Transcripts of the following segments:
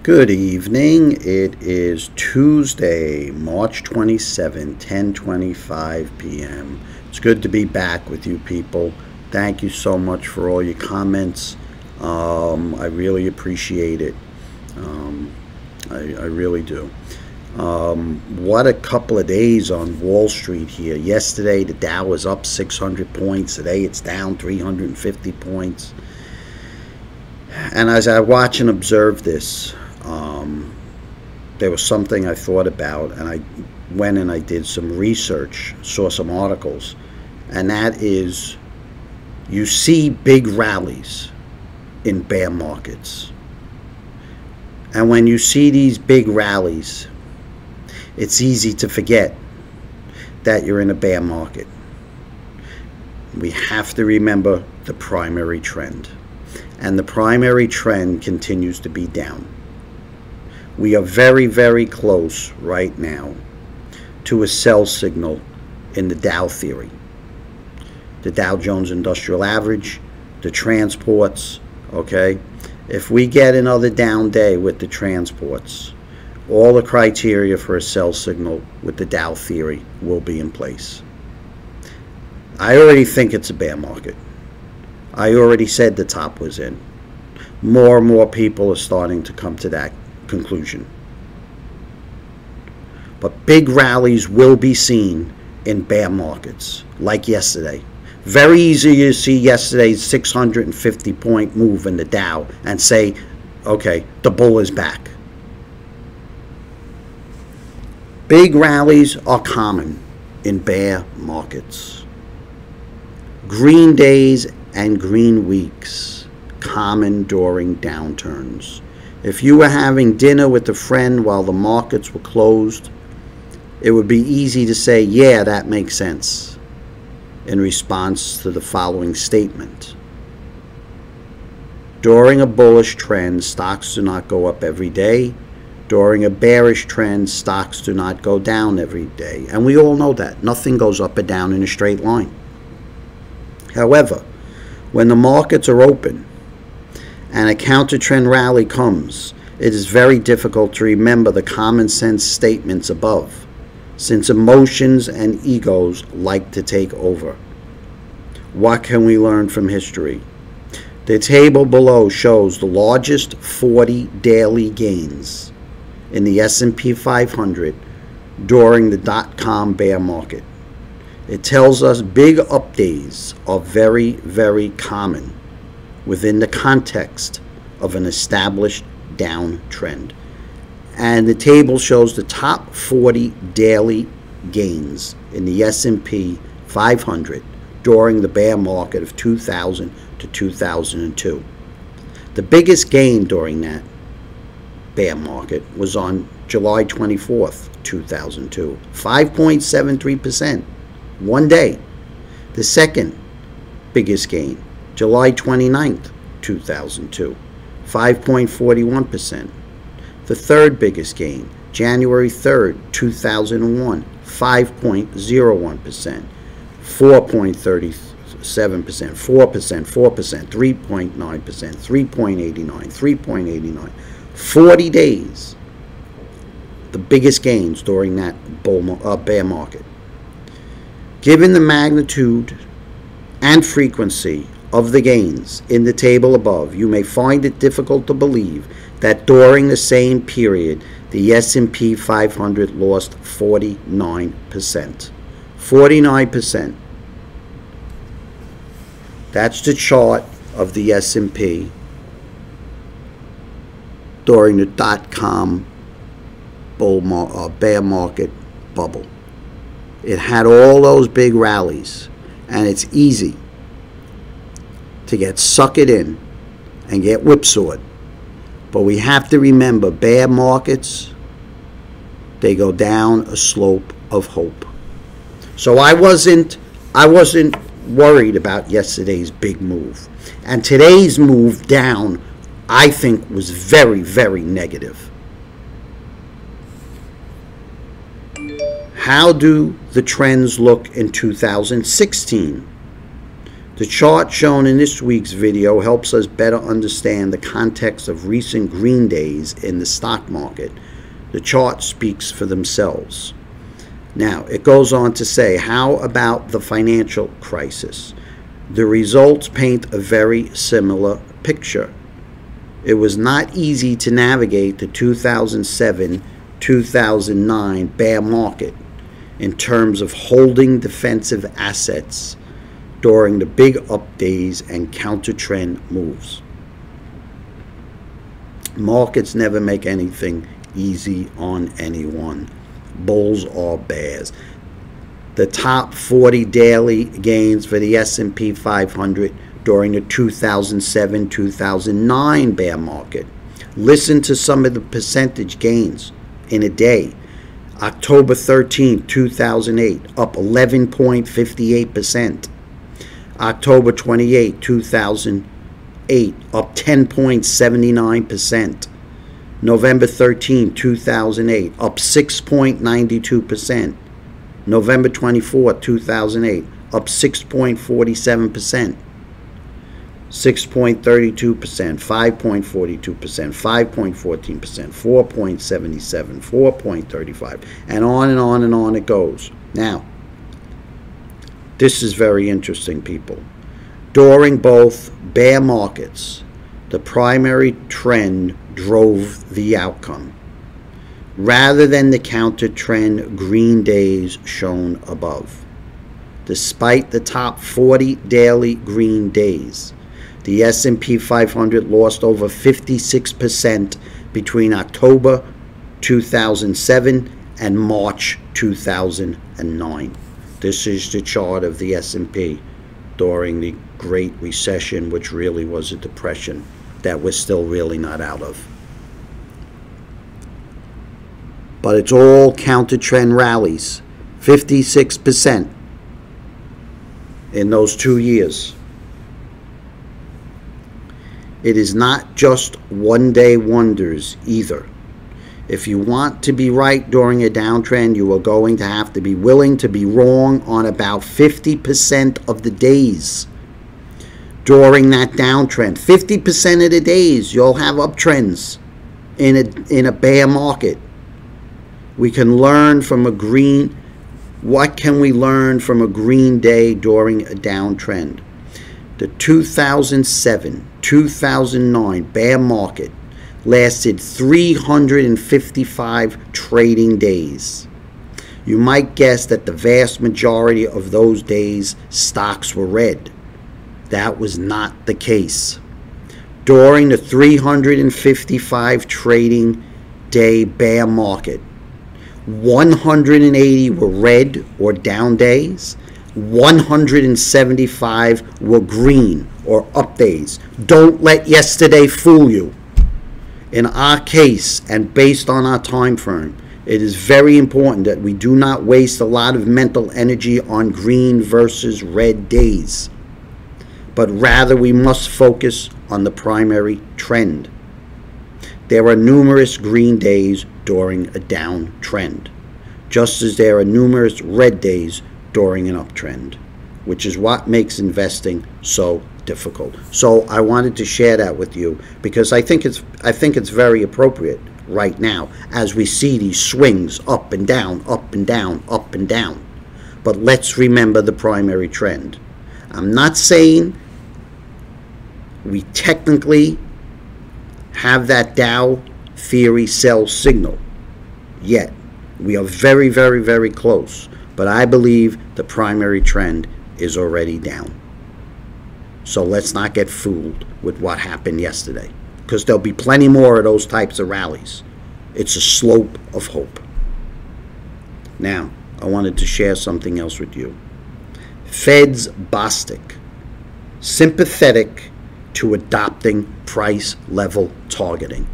Good evening. It is Tuesday, March 27, 10:25 p.m. It's good to be back with you people. Thank you so much for all your comments. I really appreciate it. I really do. What a couple of days on Wall Street here. Yesterday the Dow was up 600 points. Today it's down 350 points. And as I watch and observe this, there was something I thought about, and I went and I did some research, saw some articles, and that is, you see big rallies in bear markets. And when you see these big rallies, it's easy to forget that you're in a bear market. We have to remember the primary trend. And the primary trend continues to be down. We are very, very close right now to a sell signal in the Dow theory. The Dow Jones Industrial Average, the transports, okay? If we get another down day with the transports, all the criteria for a sell signal with the Dow theory will be in place. I already think it's a bear market. I already said the top was in. More and more people are starting to come to that conclusion. But big rallies will be seen in bear markets, like yesterday. Very easy to see yesterday's 650 point move in the Dow and say, okay, the bull is back. Big rallies are common in bear markets. Green days and green weeks, common during downturns. If you were having dinner with a friend while the markets were closed, it would be easy to say, yeah, that makes sense, in response to the following statement. During a bullish trend, stocks do not go up every day. During a bearish trend, stocks do not go down every day. And we all know that. Nothing goes up or down in a straight line. However, when the markets are open and a counter-trend rally comes, it is very difficult to remember the common sense statements above, since emotions and egos like to take over. What can we learn from history? The table below shows the largest 40 daily gains in the S&P 500 during the dot-com bear market. It tells us big up days are very, very common within the context of an established downtrend. And the table shows the top 40 daily gains in the S&P 500 during the bear market of 2000 to 2002. The biggest gain during that bear market was on July 24th, 2002, 5.73%. One day. The second biggest gain, July 29th, 2002, 5.41%. The third biggest gain, January 3rd, 2001, 5.01%, 4.37%, 4%, 3.9%, 3.89%, 3.89%. 40 days, the biggest gains during that bear market. Given the magnitude and frequency of the gains in the table above, you may find it difficult to believe that during the same period, the S&P 500 lost 49%. 49%. That's the chart of the S&P during the dot-com bear market bubble. It had all those big rallies, and it's easy to get suckered in and get whipsawed. But we have to remember, bear markets, they go down a slope of hope. So I wasn't worried about yesterday's big move. And today's move down, I think, was very, very negative. How do the trends look in 2016? The chart shown in this week's video helps us better understand the context of recent green days in the stock market. The chart speaks for themselves. Now, it goes on to say, how about the financial crisis? The results paint a very similar picture. It was not easy to navigate the 2007-2009 bear market in terms of holding defensive assets during the big up days and counter-trend moves. Markets never make anything easy on anyone, bulls or bears. The top 40 daily gains for the S&P 500 during the 2007-2009 bear market. Listen to some of the percentage gains in a day. October 13, 2008, up 11.58%. October 28, 2008, up 10.79%. November 13, 2008, up 6.92%. November 24, 2008, up 6.47%. 6.32%, 5.42%, 5.14%, 4.77, 4.35, and on and on and on it goes. Now, this is very interesting, people. During both bear markets, the primary trend drove the outcome, rather than the counter-trend green days shown above. Despite the top 40 daily green days, the S&P 500 lost over 56% between October 2007 and March 2009. This is the chart of the S&P during the Great Recession, which really was a depression that we're still really not out of. But it's all counter-trend rallies, 56% in those 2 years. It is not just one-day wonders either. If you want to be right during a downtrend, you are going to have to be willing to be wrong on about 50% of the days during that downtrend. 50% of the days you'll have uptrends in a bear market. We can learn from a green. What can we learn from a green day during a downtrend? The 2007-2009 bear market lasted 355 trading days. You might guess that the vast majority of those days stocks were red. That was not the case. During the 355 trading day bear market, 180 were red or down days, 175 were green or up days. Don't let yesterday fool you. In our case, and based on our time frame, it is very important that we do not waste a lot of mental energy on green versus red days, but rather we must focus on the primary trend. There are numerous green days during a downtrend, just as there are numerous red days during an uptrend, which is what makes investing so difficult. So I wanted to share that with you because I think it's very appropriate right now as we see these swings up and down, up and down, up and down. But let's remember the primary trend. I'm not saying we technically have that Dow theory sell signal yet. We are very, very, very close. But I believe the primary trend is already down. So let's not get fooled with what happened yesterday, because there'll be plenty more of those types of rallies. It's a slope of hope. Now, I wanted to share something else with you. Fed's Bostic, sympathetic to adopting price level targeting.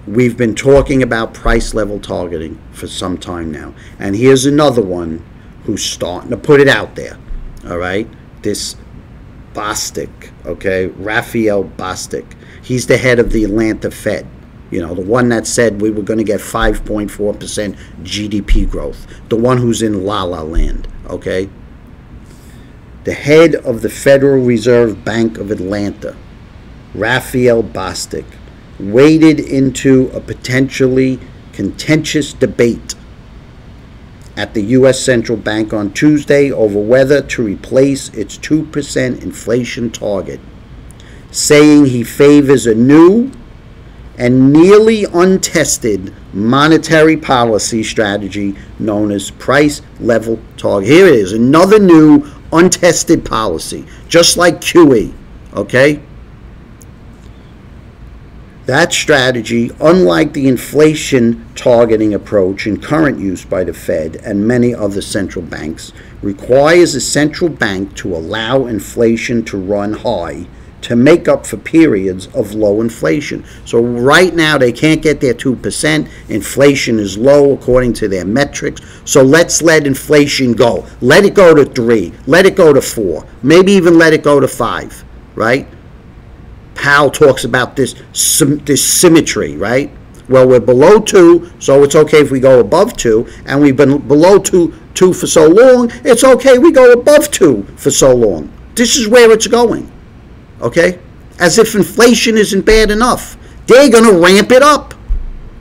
We've been talking about price level targeting for some time now. And here's another one who's starting to put it out there. All right? This Bostic, okay? Raphael Bostic. He's the head of the Atlanta Fed. You know, the one that said we were going to get 5.4% GDP growth. The one who's in La La Land, okay? the head of the Federal Reserve Bank of Atlanta, Raphael Bostic, waded into a potentially contentious debate at the U.S. Central Bank on Tuesday over whether to replace its 2% inflation target, saying he favors a new and nearly untested monetary policy strategy known as price level target. Here it is, another new untested policy, just like QE, okay? That strategy, unlike the inflation targeting approach in current use by the Fed and many other central banks, requires a central bank to allow inflation to run high to make up for periods of low inflation. So right now they can't get their 2%. Inflation is low according to their metrics. So let's let inflation go. Let it go to 3. Let it go to 4. Maybe even let it go to 5, right? Powell talks about this symmetry, right? Well, we're below 2, so it's okay if we go above 2, and we've been below 2 for so long, it's okay we go above 2 for so long. This is where it's going, okay? As if inflation isn't bad enough. They're going to ramp it up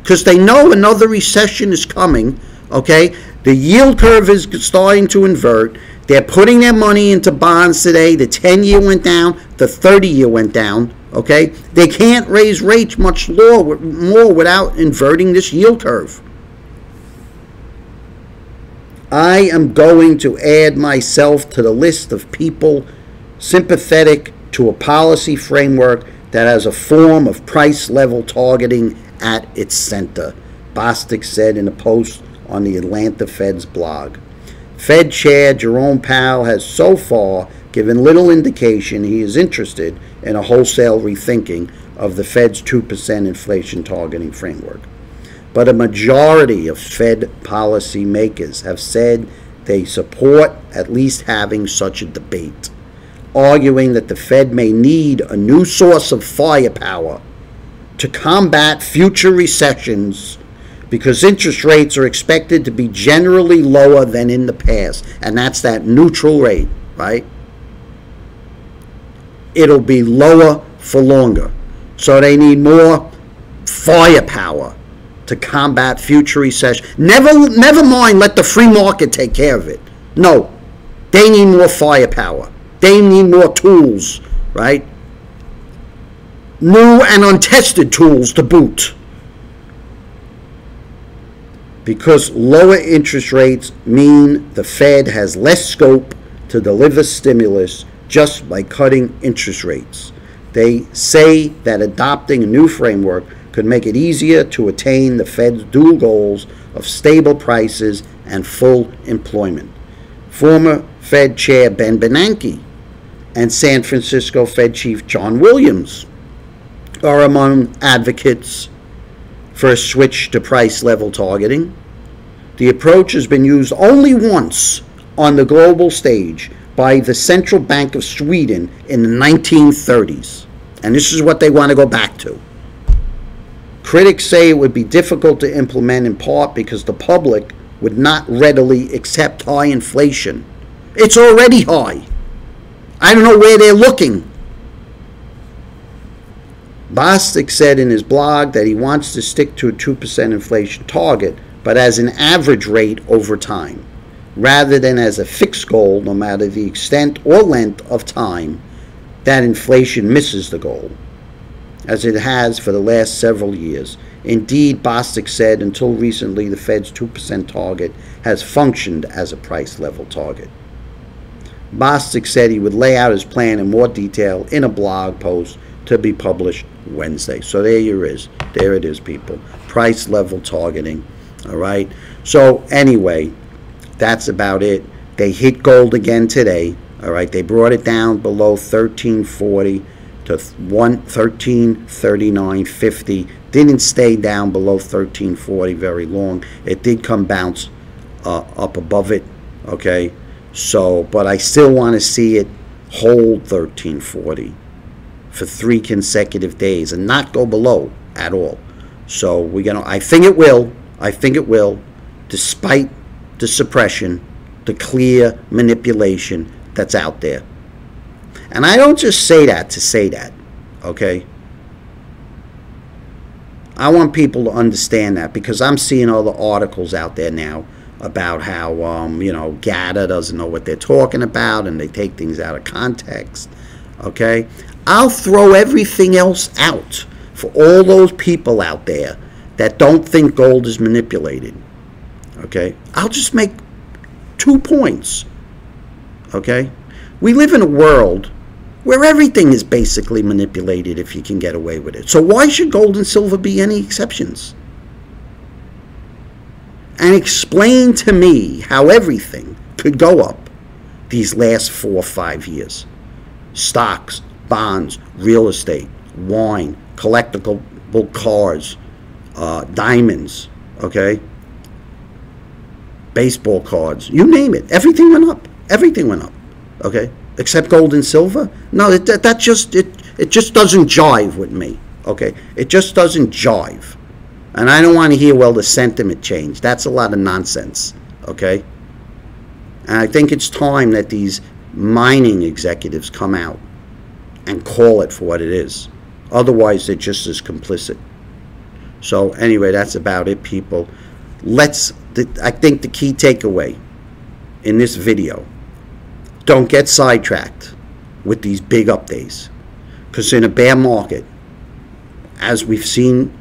because they know another recession is coming, okay? The yield curve is starting to invert. They're putting their money into bonds today. The 10-year went down. The 30-year went down. Okay, they can't raise rates much more without inverting this yield curve. I am going to add myself to the list of people sympathetic to a policy framework that has a form of price level targeting at its center, Bostic said in a post on the Atlanta Fed's blog. Fed Chair Jerome Powell has so far given little indication he is interested in a wholesale rethinking of the Fed's 2% inflation targeting framework. But a majority of Fed policy makers have said they support at least having such a debate, arguing that the Fed may need a new source of firepower to combat future recessions because interest rates are expected to be generally lower than in the past, and that's that neutral rate, right? It'll be lower for longer. So they need more firepower to combat future recession. Never mind, let the free market take care of it. No, they need more firepower. They need more tools, right? New and untested tools to boot. Because lower interest rates mean the Fed has less scope to deliver stimulus just by cutting interest rates. They say that adopting a new framework could make it easier to attain the Fed's dual goals of stable prices and full employment. Former Fed Chair Ben Bernanke and San Francisco Fed Chief John Williams are among advocates for a switch to price level targeting. The approach has been used only once on the global stage by the Central Bank of Sweden in the 1930s. And this is what they want to go back to. Critics say it would be difficult to implement in part because the public would not readily accept high inflation. It's already high. I don't know where they're looking. Bostic said in his blog that he wants to stick to a 2% inflation target, but as an average rate over time, rather than as a fixed goal no matter the extent or length of time that inflation misses the goal, as it has for the last several years. Indeed, Bostic said until recently the Fed's 2% target has functioned as a price level target. Bostic said he would lay out his plan in more detail in a blog post to be published Wednesday. So there it is, people. Price level targeting. All right. So anyway, that's about it. They hit gold again today. All right. They brought it down below 1340 to 1339.50. Didn't stay down below 1340 very long. It did come bounce up above it. Okay. So, but I still want to see it hold 1340 for 3 consecutive days and not go below at all. So we're gonna. I think it will. I think it will, despite the suppression, the clear manipulation that's out there. And I don't just say that to say that, okay? I want people to understand that, because I'm seeing all the articles out there now about how, GATA doesn't know what they're talking about and they take things out of context, okay? I'll throw everything else out for all those people out there that don't think gold is manipulated, okay? I'll just make 2 points, okay? We live in a world where everything is basically manipulated if you can get away with it. So why should gold and silver be any exceptions? And explain to me how everything could go up these last 4 or 5 years. Stocks, bonds, real estate, wine, collectible cars, diamonds, okay? Baseball cards, you name it. Everything went up. Everything went up, okay? Except gold and silver? No, it just doesn't jive with me, okay? It just doesn't jive. And I don't want to hear, well, the sentiment changed. That's a lot of nonsense, okay? And I think it's time that these mining executives come out and call it for what it is. Otherwise, they're just as complicit. So anyway, that's about it, people. I think the key takeaway in this video, don't get sidetracked with these big updates, because in a bear market, as we've seen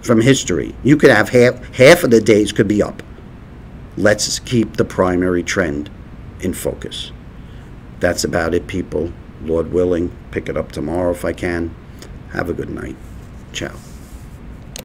from history, you could have half of the days could be up. Let's keep the primary trend in focus. That's about it, people. Lord willing, pick it up tomorrow if I can. Have a good night. Ciao.